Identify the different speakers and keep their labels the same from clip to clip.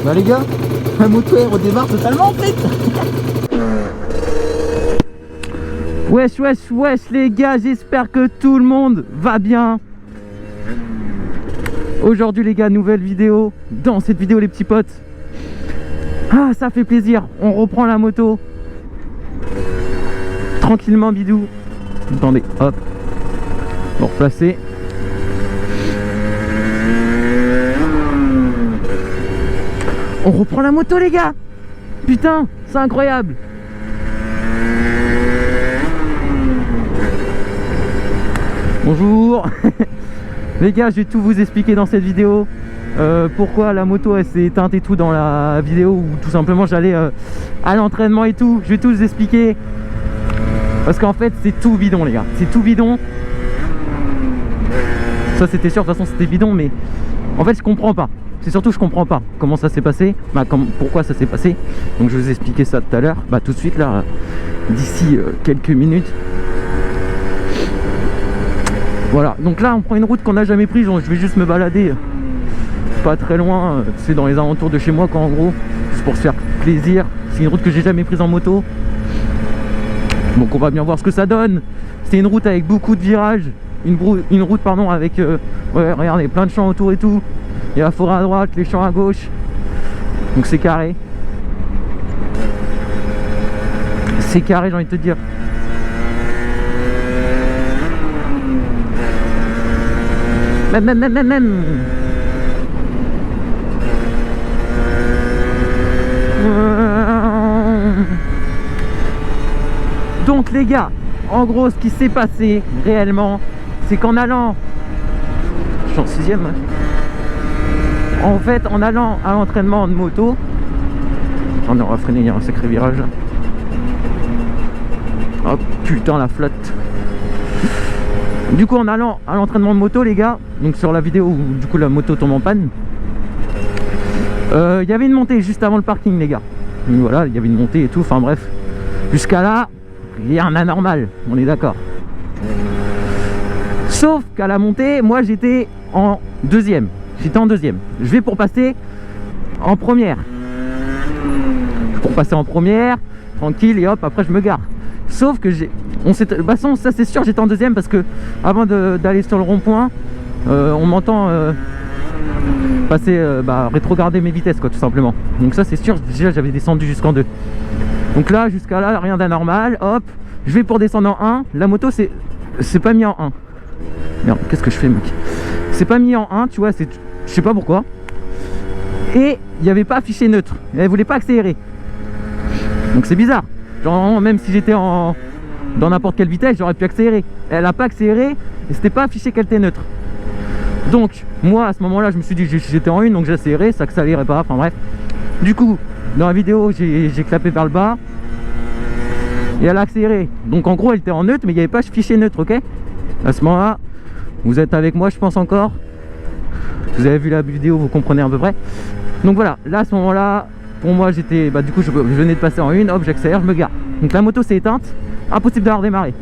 Speaker 1: Bah les gars, la moto elle redémarre totalement en fait. Wesh les gars, j'espère que tout le monde va bien. Aujourd'hui les gars, nouvelle vidéo. Dans cette vidéo les petits potes, ah ça fait plaisir, on reprend la moto. Tranquillement bidou. Attendez, hop. On va replacer. On reprend la moto les gars. Putain, c'est incroyable. Bonjour. Les gars, je vais tout vous expliquer dans cette vidéo. Pourquoi la moto elle s'est éteinte et tout dans la vidéo, ou tout simplement j'allais à l'entraînement et tout. Je vais tout vous expliquer. Parce qu'en fait c'est tout bidon les gars. C'est tout bidon. Ça c'était sûr, de toute façon c'était bidon, mais en fait je comprends pas. C'est surtout je comprends pas comment ça s'est passé, pourquoi ça s'est passé. Donc je vais vous expliquer ça tout à l'heure, tout de suite là, d'ici quelques minutes. Voilà, donc là on prend une route qu'on n'a jamais prise, je vais juste me balader pas très loin, c'est dans les alentours de chez moi quoi en gros, juste pour se faire plaisir. C'est une route que j'ai jamais prise en moto. Donc on va bien voir ce que ça donne. C'est une route avec beaucoup de virages, une route pardon avec, ouais regardez, plein de champs autour et tout. Il y a la forêt à droite, les champs à gauche. Donc c'est carré. C'est carré, j'ai envie de te dire. Même. Donc les gars, en gros ce qui s'est passé réellement, c'est qu'en allant... Je suis en 6ème. En fait, en allant à l'entraînement de moto... On va freiner, il y a un sacré virage. Oh putain la flotte. Du coup en allant à l'entraînement de moto les gars, donc sur la vidéo où du coup la moto tombe en panne, il y avait une montée juste avant le parking les gars. Donc voilà, il y avait une montée et tout, enfin bref. Jusqu'à là, rien d'anormal, on est d'accord. Sauf qu'à la montée, moi j'étais en deuxième. J'étais en deuxième. Je vais pour passer en première. Pour passer en première, tranquille, et hop, après je me gare. Sauf que ça c'est sûr, j'étais en deuxième parce que avant d'aller sur le rond-point, on m'entend passer, rétrograder mes vitesses quoi, tout simplement. Donc ça c'est sûr, déjà j'avais descendu jusqu'en 2. Donc là, jusqu'à là, rien d'anormal. Hop, je vais pour descendre en 1. La moto c'est pas mis en 1. Merde, qu'est-ce que je fais mec? C'est pas mis en 1, tu vois, je sais pas pourquoi. Et il n'y avait pas affiché neutre. Elle voulait pas accélérer. Donc c'est bizarre. Genre même si j'étais dans n'importe quelle vitesse, j'aurais pu accélérer. Elle a pas accéléré et c'était pas affiché qu'elle était neutre. Donc moi à ce moment-là, je me suis dit j'étais en 1, donc j'ai accéléré, ça accélérait pas, enfin bref. Du coup, dans la vidéo, j'ai clapé vers le bas et elle a accéléré. Donc en gros, elle était en neutre, mais il n'y avait pas affiché neutre, ok? À ce moment-là, vous êtes avec moi, je pense encore. Vous avez vu la vidéo, vous comprenez à peu près. Donc voilà, là à ce moment-là, pour moi j'étais, du coup je venais de passer en 1, hop j'accélère, je me gare. Donc la moto s'est éteinte, impossible de la redémarrer.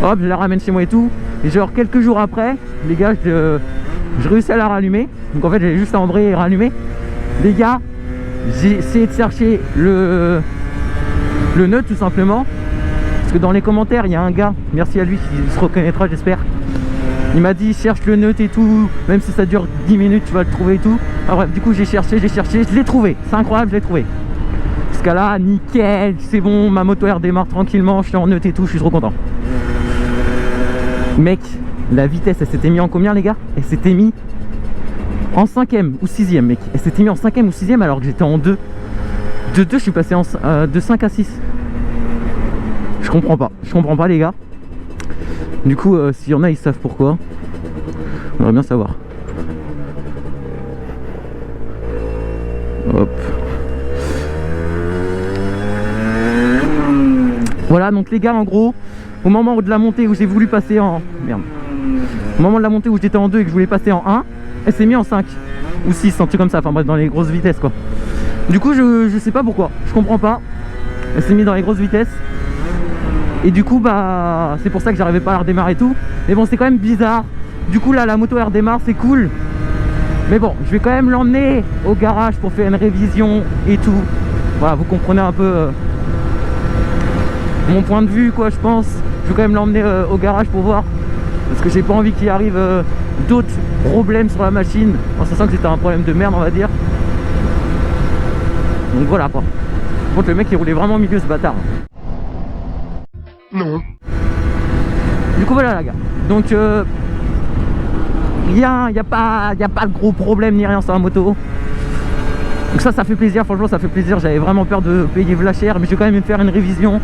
Speaker 1: Hop, je la ramène chez moi et tout. Et genre quelques jours après, les gars, je réussis à la rallumer. Donc en fait j'avais juste à embrayer et rallumer. Les gars, j'ai essayé de chercher le neutre tout simplement. Parce que dans les commentaires, il y a un gars, merci à lui, qui se reconnaîtra j'espère. Il m'a dit cherche le neutre et tout, même si ça dure 10 minutes tu vas le trouver et tout. Enfin bref, du coup j'ai cherché, je l'ai trouvé. C'est incroyable, je l'ai trouvé. Jusqu'à là, nickel, c'est bon, ma moto elle redémarre tranquillement, je suis en neutre et tout, je suis trop content. Mec, la vitesse elle s'était mise en combien les gars? Elle s'était mise en 5ème ou 6ème mec. Elle s'était mise en 5ème ou 6ème alors que j'étais en 2. De 2 je suis passé de 5 à 6. Je comprends pas les gars. Du coup, s'il y en a, ils savent pourquoi. On aimerait bien savoir. Hop. Voilà, donc les gars, en gros, au moment de la montée où j'ai voulu passer en... Merde. Au moment de la montée où j'étais en 2 et que je voulais passer en 1, elle s'est mise en 5. Ou 6, un truc comme ça. Enfin bref, dans les grosses vitesses, quoi. Du coup, je sais pas pourquoi. Je comprends pas. Elle s'est mise dans les grosses vitesses. Et du coup c'est pour ça que j'arrivais pas à la redémarrer et tout. Mais bon c'est quand même bizarre. Du coup là la moto elle redémarre, c'est cool. Mais bon, je vais quand même l'emmener au garage pour faire une révision et tout. Voilà, vous comprenez un peu mon point de vue, quoi, je pense. Je vais quand même l'emmener au garage pour voir. Parce que j'ai pas envie qu'il arrive d'autres problèmes sur la machine. En sachant que c'était un problème de merde, on va dire. Donc voilà, quoi. Par contre, le mec, il roulait vraiment au milieu, ce bâtard.
Speaker 2: Non.
Speaker 1: Du coup, voilà, les gars. Donc, rien, il n'y a pas de gros problème ni rien sur la moto. Donc ça fait plaisir, franchement ça fait plaisir. J'avais vraiment peur de payer v'la cher, mais je vais quand même faire une révision.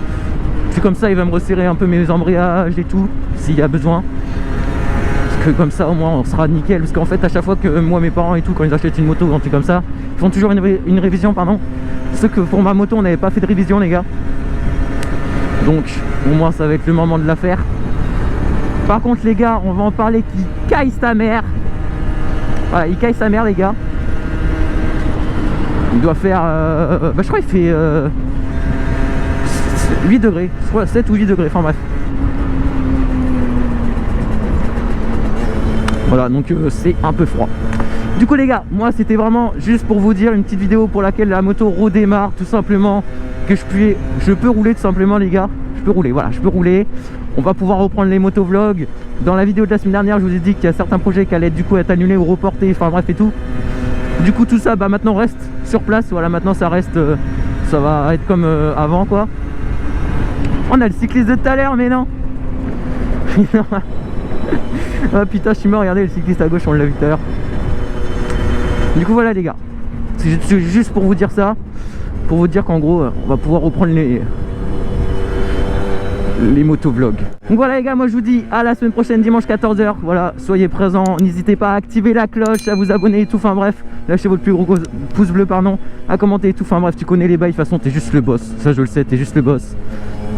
Speaker 1: Puis comme ça il va me resserrer un peu mes embrayages et tout, s'il y a besoin. Parce que comme ça au moins on sera nickel. Parce qu'en fait à chaque fois que moi mes parents et tout, quand ils achètent une moto ou un truc comme ça, ils font toujours une révision, pardon. Ce que pour ma moto on n'avait pas fait de révision, les gars. Donc au moins ça va être le moment de la faire. Par contre les gars, on va en parler qui caille sa mère. Voilà, il caille sa mère, les gars. Il doit faire je crois qu'il fait 8 degrés, soit 7 ou 8 degrés, enfin bref. Voilà, donc c'est un peu froid. Du coup les gars, moi c'était vraiment juste pour vous dire une petite vidéo pour laquelle la moto redémarre tout simplement, que je peux rouler tout simplement, les gars. Je peux rouler, voilà, je peux rouler. On va pouvoir reprendre les motovlogs. Dans la vidéo de la semaine dernière, je vous ai dit qu'il y a certains projets qui allaient du coup être annulés ou reportés, enfin bref et tout. Du coup tout ça, bah maintenant reste sur place. Voilà, maintenant ça reste, ça va être comme avant, quoi. On a le cycliste de tout à l'heure, mais non. Ah putain, je suis mort, regardez le cycliste à gauche, on l'a vu tout à l'heure. Du coup voilà les gars, c'est juste pour vous dire ça, pour vous dire qu'en gros on va pouvoir reprendre les motovlogs. Donc voilà les gars, moi je vous dis à la semaine prochaine, dimanche 14 h. Voilà, soyez présents, n'hésitez pas à activer la cloche, à vous abonner et tout, enfin bref, lâchez votre plus gros pouce bleu, pardon, à commenter et tout, enfin bref, tu connais les bails, de toute façon t'es juste le boss, ça je le sais, t'es juste le boss.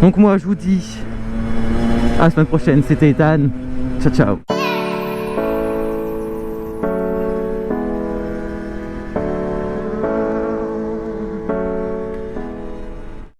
Speaker 1: Donc moi je vous dis à la semaine prochaine, c'était Ethan, ciao ciao.